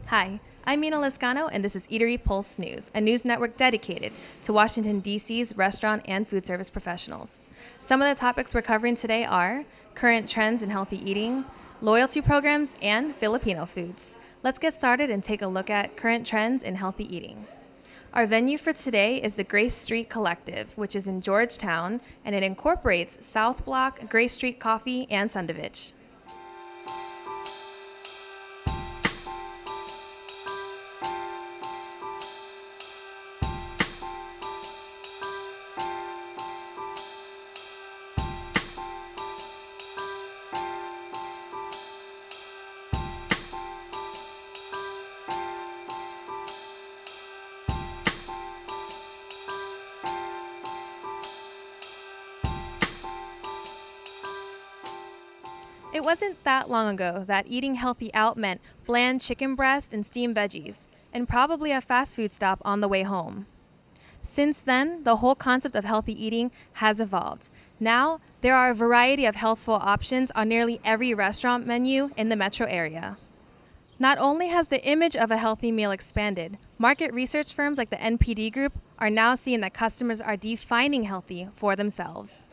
Hi, I'm Mina Lezcano, and this is Eatery Pulse News, a news network dedicated to Washington, D.C.'s restaurant and food service professionals. Some of the topics we're covering today are current trends in healthy eating, loyalty programs, and Filipino foods. Let's get started and take a look at current trends in healthy eating. Our venue for today is the Grace Street Collective, which is in Georgetown, and it incorporates South Block, Grace Street Coffee, and Sandwich. It wasn't that long ago that eating healthy out meant bland chicken breast and steamed veggies, and probably a fast food stop on the way home. Since then, the whole concept of healthy eating has evolved. Now, there are a variety of healthful options on nearly every restaurant menu in the metro area. Not only has the image of a healthy meal expanded, market research firms like the NPD Group are now seeing that customers are defining healthy for themselves.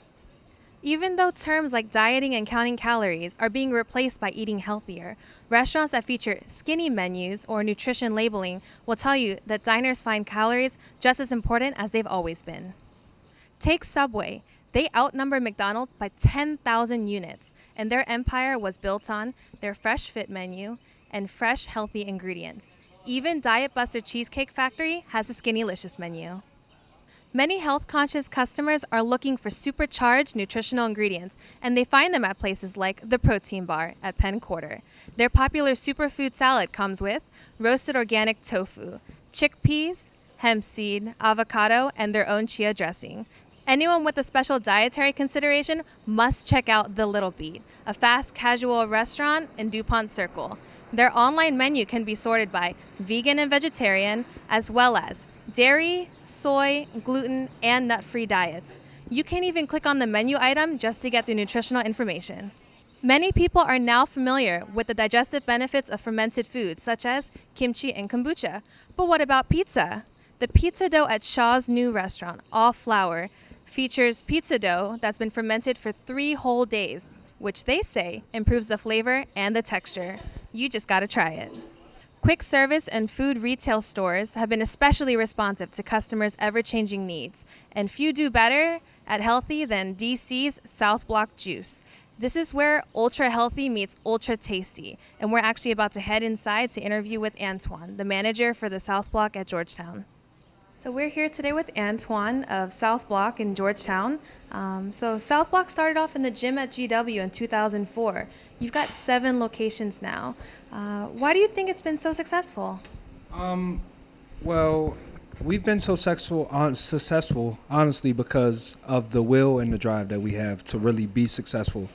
Even though terms like dieting and counting calories are being replaced by eating healthier, restaurants that feature skinny menus or nutrition labeling will tell you that diners find calories just as important as they've always been. Take Subway. They outnumber McDonald's by 10,000 units, and their empire was built on their Fresh Fit menu and fresh, healthy ingredients. Even Diet Buster Cheesecake Factory has a Skinnylicious menu. Many health-conscious customers are looking for supercharged nutritional ingredients, and they find them at places like the Protein Bar at Penn Quarter. Their popular superfood salad comes with roasted organic tofu, chickpeas, hemp seed, avocado, and their own chia dressing. Anyone with a special dietary consideration must check out The Little Beat, a fast casual restaurant in DuPont Circle. Their online menu can be sorted by vegan and vegetarian, as well as dairy, soy, gluten, and nut-free diets. You can even click on the menu item just to get the nutritional information. Many people are now familiar with the digestive benefits of fermented foods such as kimchi and kombucha. But what about pizza? The pizza dough at Shaw's new restaurant, All Flour, features pizza dough that's been fermented for 3 whole days, which they say improves the flavor and the texture. You just gotta try it. Quick service and food retail stores have been especially responsive to customers' ever-changing needs, and few do better at healthy than DC's South Block Juice. This is where ultra healthy meets ultra tasty, and we're actually about to head inside to interview with Antoine, the manager for the South Block at Georgetown. So we're here today with Antoine of South Block in Georgetown. So South Block started off in the gym at GW in 2004. You've got 7 locations now. Why do you think it's been so successful? Well, we've been so successful, honestly, because of the will and the drive that we have to really be successful.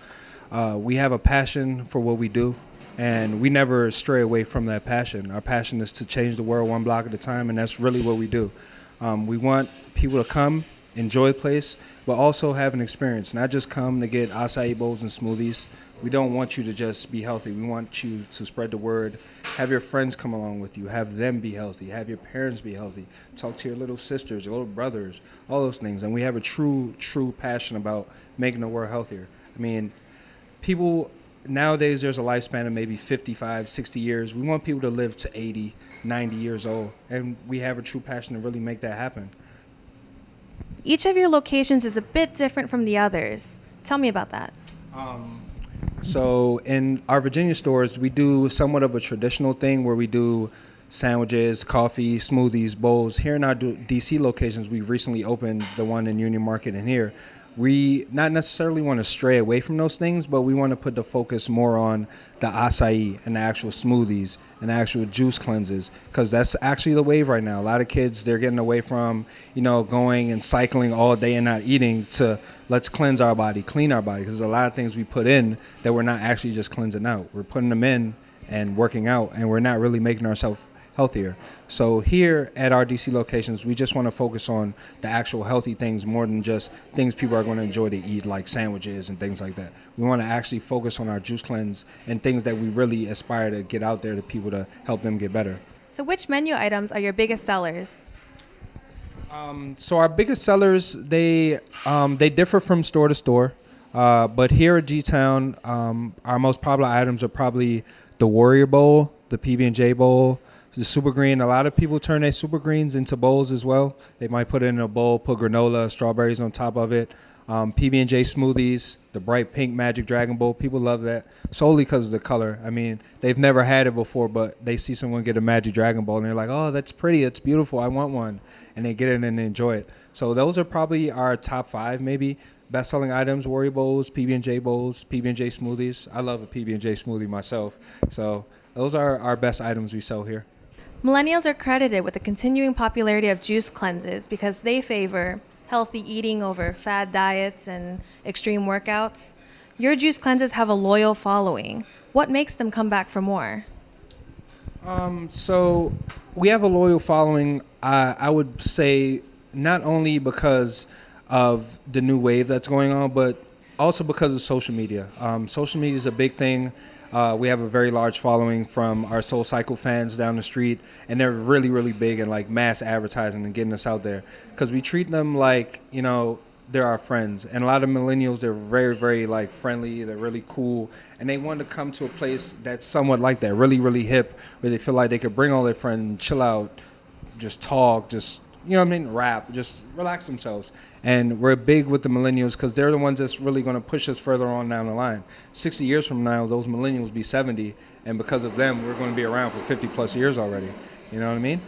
We have a passion for what we do, and we never stray away from that passion. Our passion is to change the world one block at a time, and that's really what we do. We want people to come, enjoy the place, but also have an experience, not just come to get acai bowls and smoothies. We don't want you to just be healthy. We want you to spread the word, have your friends come along with you, have them be healthy, have your parents be healthy, talk to your little sisters, your little brothers, all those things. And we have a true passion about making the world healthier. I mean, people, nowadays there's a lifespan of maybe 55, 60 years. We want people to live to 80, 90 years old, and we have a true passion to really make that happen. Each of your locations is a bit different from the others. Tell me about that. So in our Virginia stores, we do somewhat of a traditional thing where we do sandwiches, coffee, smoothies, bowls. Here in our DC locations, we've recently opened the one in Union Market and here. We not necessarily want to stray away from those things, but we want to put the focus more on the acai and the actual smoothies and the actual juice cleanses, because that's actually the wave right now. A lot of kids, they're getting away from, going and cycling all day and not eating to let's cleanse our body, clean our body, because there's a lot of things we put in that we're not actually just cleansing out. We're putting them in and working out, and we're not really making ourselves healthier. So here at our DC locations, we just want to focus on the actual healthy things more than just things people are going to enjoy to eat, like sandwiches and things like that. We want to actually focus on our juice cleanse and things that we really aspire to get out there to people to help them get better. So which menu items are your biggest sellers? So our biggest sellers, they differ from store to store. But here at G-Town, our most popular items are probably the Warrior Bowl, the PB&J Bowl, the Super Green. A lot of people turn their Super Greens into bowls as well. They might put it in a bowl, put granola, strawberries on top of it. PB&J smoothies, the bright pink Magic Dragon Bowl. People love that solely because of the color. I mean, they've never had it before, but they see someone get a Magic Dragon Bowl and they're like, oh, that's pretty, it's beautiful, I want one. And they get it and they enjoy it. So those are probably our top 5 maybe best-selling items: Warrior Bowls, PB&J Bowls, PB&J smoothies. I love a PB&J smoothie myself. So those are our best items we sell here. Millennials are credited with the continuing popularity of juice cleanses because they favor healthy eating over fad diets and extreme workouts. Your juice cleanses have a loyal following. What makes them come back for more? So we have a loyal following, I would say, not only because of the new wave that's going on, but also because of social media. Social media is a big thing. We have a very large following from our Soul Cycle fans down the street, and they're really, really big in like mass advertising and getting us out there because we treat them like, you know, they're our friends. And a lot of millennials, they're very, very like friendly. They're really cool, and they want to come to a place that's somewhat like that, really, really hip, where they feel like they could bring all their friends, chill out, just talk, just, you know what I mean, rap, just relax themselves. And we're big with the millennials because they're the ones that's really going to push us further on down the line. 60 years from now, those millennials be 70, and because of them, we're going to be around for 50 plus years already. You know what I mean?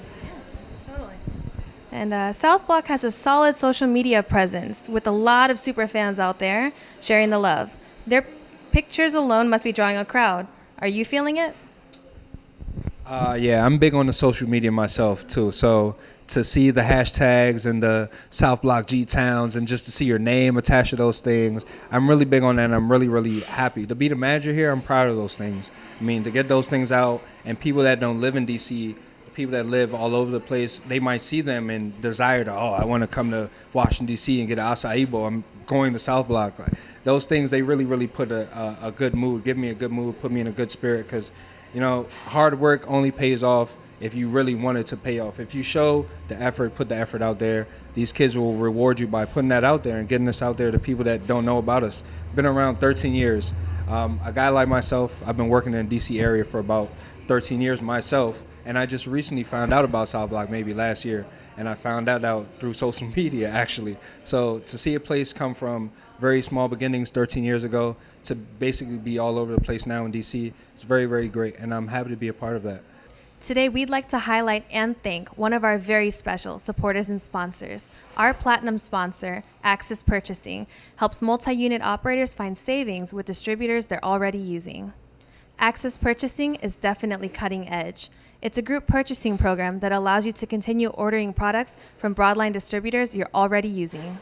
Totally. And South Block has a solid social media presence with a lot of super fans out there sharing the love. Their pictures alone must be drawing a crowd. Are you feeling it? Yeah, I'm big on the social media myself too. So to see the hashtags and the South Block G-Towns and just to see your name attached to those things, I'm really big on that, and I'm really, really happy. To be the manager here, I'm proud of those things. I mean, to get those things out, and people that don't live in D.C., people that live all over the place, they might see them and desire to, oh, I want to come to Washington, D.C. and get an acai bowl. I'm going to South Block. Like, those things, they really, really put a good mood, give me a good mood, put me in a good spirit because, you know, hard work only pays off if you really want it to pay off. If you show the effort, put the effort out there, these kids will reward you by putting that out there and getting us out there to people that don't know about us. Been around 13 years. A guy like myself, I've been working in the D.C. area for about 13 years myself, and I just recently found out about South Block maybe last year, and I found that out through social media, actually. So to see a place come from very small beginnings 13 years ago to basically be all over the place now in D.C., it's very, very great, and I'm happy to be a part of that. Today, we'd like to highlight and thank one of our very special supporters and sponsors. Our platinum sponsor, Axis Purchasing, helps multi-unit operators find savings with distributors they're already using. Axis Purchasing is definitely cutting edge. It's a group purchasing program that allows you to continue ordering products from broadline distributors you're already using.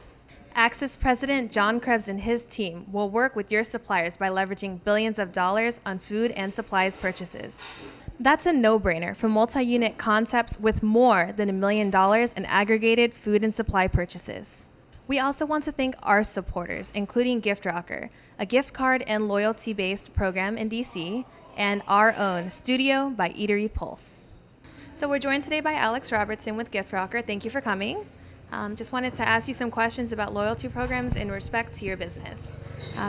Axis President John Krebs and his team will work with your suppliers by leveraging billions of dollars on food and supplies purchases. That's a no-brainer for multi-unit concepts with more than $1 million in aggregated food and supply purchases. We also want to thank our supporters, including GiftRocker, a gift card and loyalty-based program in DC, and our own Studio by Eatery Pulse. So we're joined today by Alex Robertson with GiftRocker. Thank you for coming. Just wanted to ask you some questions about loyalty programs in respect to your business.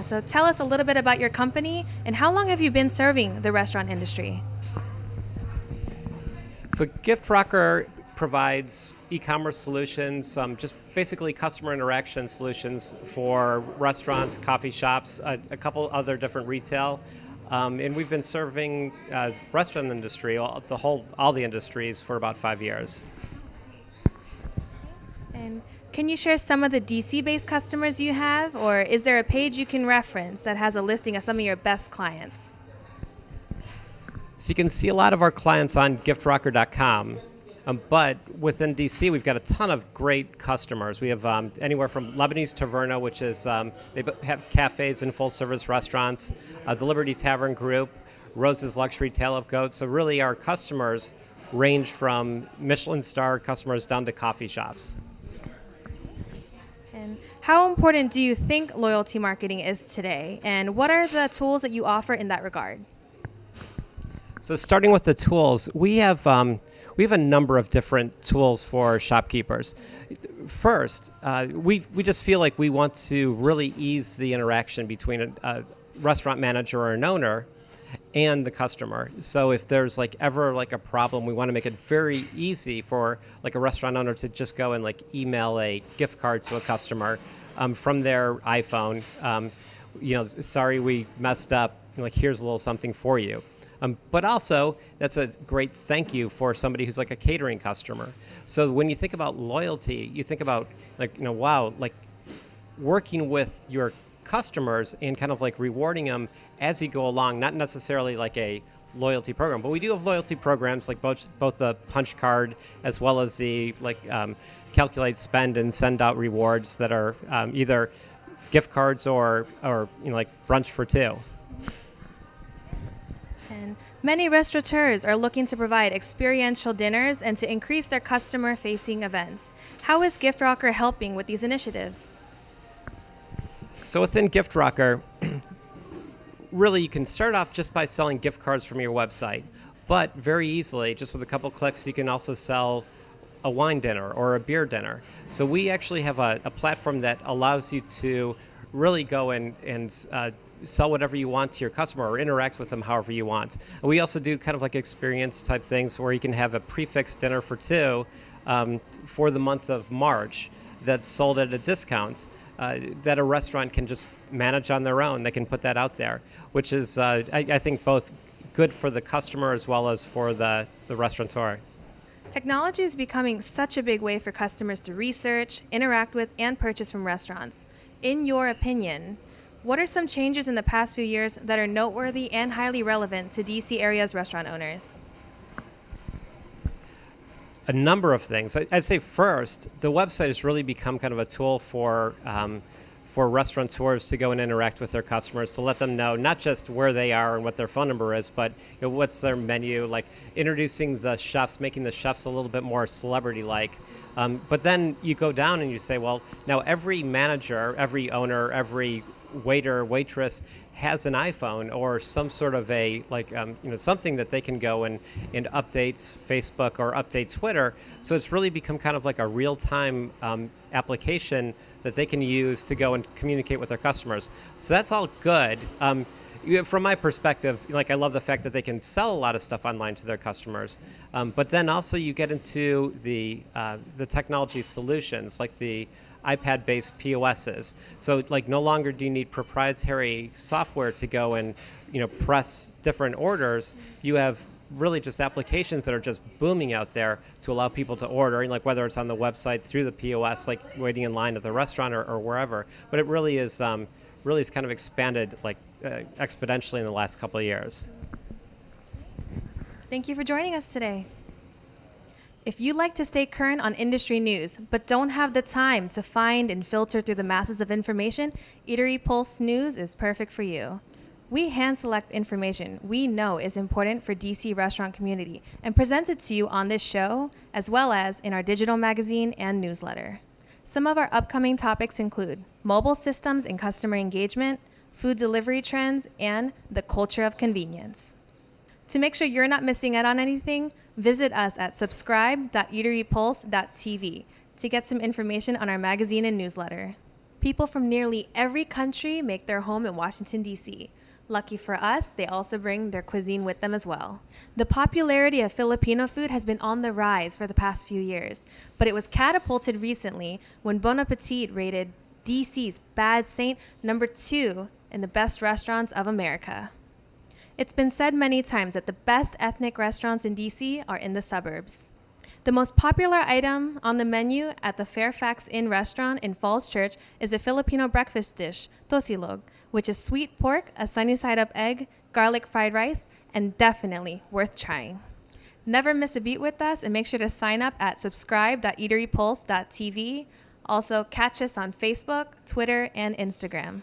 So tell us a little bit about your company and how long have you been serving the restaurant industry? So GiftRocker provides e-commerce solutions, just basically customer interaction solutions for restaurants, coffee shops, a couple other different retail. And we've been serving restaurant industry, all the industries for about 5 years. And can you share some of the DC-based customers you have, or is there a page you can reference that has a listing of some of your best clients? So you can see a lot of our clients on GiftRocker.com, but within DC, we've got a ton of great customers. We have anywhere from Lebanese Taverna, which is, they have cafes and full-service restaurants, the Liberty Tavern Group, Rose's Luxury Tale of Goats. So really our customers range from Michelin star customers down to coffee shops. And how important do you think loyalty marketing is today? And what are the tools that you offer in that regard? So starting with the tools, we have a number of different tools for shopkeepers. First, we just feel like we want to really ease the interaction between a restaurant manager or an owner and the customer. So if there's ever a problem, we want to make it very easy for a restaurant owner to just go and email a gift card to a customer from their iPhone. Sorry we messed up. Here's a little something for you. But also, that's a great thank you for somebody who's a catering customer. So when you think about loyalty, you think about wow, working with your customers and kind of rewarding them as you go along, not necessarily a loyalty program, but we do have loyalty programs both the punch card as well as the calculate, spend, and send out rewards that are either gift cards or brunch for two. And many restaurateurs are looking to provide experiential dinners and to increase their customer-facing events. How is GiftRocker helping with these initiatives? So within GiftRocker, really you can start off just by selling gift cards from your website, but very easily, just with a couple clicks, you can also sell a wine dinner or a beer dinner. So we actually have a platform that allows you to really go and sell whatever you want to your customer or interact with them however you want. And we also do kind of experience type things where you can have a prefix dinner for two for the month of March that's sold at a discount that a restaurant can just manage on their own. They can put that out there, which is, I think, both good for the customer as well as for the restaurateur. Technology is becoming such a big way for customers to research, interact with, and purchase from restaurants. In your opinion, what are some changes in the past few years that are noteworthy and highly relevant to DC area's restaurant owners? A number of things. I'd say first, the website has really become kind of a tool for restaurateurs to go and interact with their customers, to let them know not just where they are and what their phone number is, but what's their menu, introducing the chefs, making the chefs a little bit more celebrity-like. But then you go down and you say, well, now every manager, every owner, every waiter, waitress has an iPhone or some sort of a something that they can go and update Facebook or update Twitter. So it's really become kind of a real-time application that they can use to go and communicate with their customers. So that's all good. From my perspective, I love the fact that they can sell a lot of stuff online to their customers. But then also you get into the technology solutions, like the iPad-based POSs. So no longer do you need proprietary software to go and press different orders. You have really just applications that are just booming out there to allow people to order, whether it's on the website, through the POS, waiting in line at the restaurant or wherever. But it really is kind of expanded exponentially in the last couple of years. Thank you for joining us today. If you like to stay current on industry news, but don't have the time to find and filter through the masses of information, Eatery Pulse News is perfect for you. We hand select information we know is important for DC restaurant community and present it to you on this show, as well as in our digital magazine and newsletter. Some of our upcoming topics include mobile systems and customer engagement, food delivery trends, and the culture of convenience. To make sure you're not missing out on anything, visit us at subscribe.eaterypulse.tv to get some information on our magazine and newsletter. People from nearly every country make their home in Washington, D.C. Lucky for us, they also bring their cuisine with them as well. The popularity of Filipino food has been on the rise for the past few years, but it was catapulted recently when Bon Appetit rated DC's Bad Saint #2 in the best restaurants of America. It's been said many times that the best ethnic restaurants in DC are in the suburbs. The most popular item on the menu at the Fairfax Inn restaurant in Falls Church is a Filipino breakfast dish, tosilog, which is sweet pork, a sunny-side-up egg, garlic fried rice, and definitely worth trying. Never miss a beat with us, and make sure to sign up at subscribe.eaterypulse.tv. Also, catch us on Facebook, Twitter, and Instagram.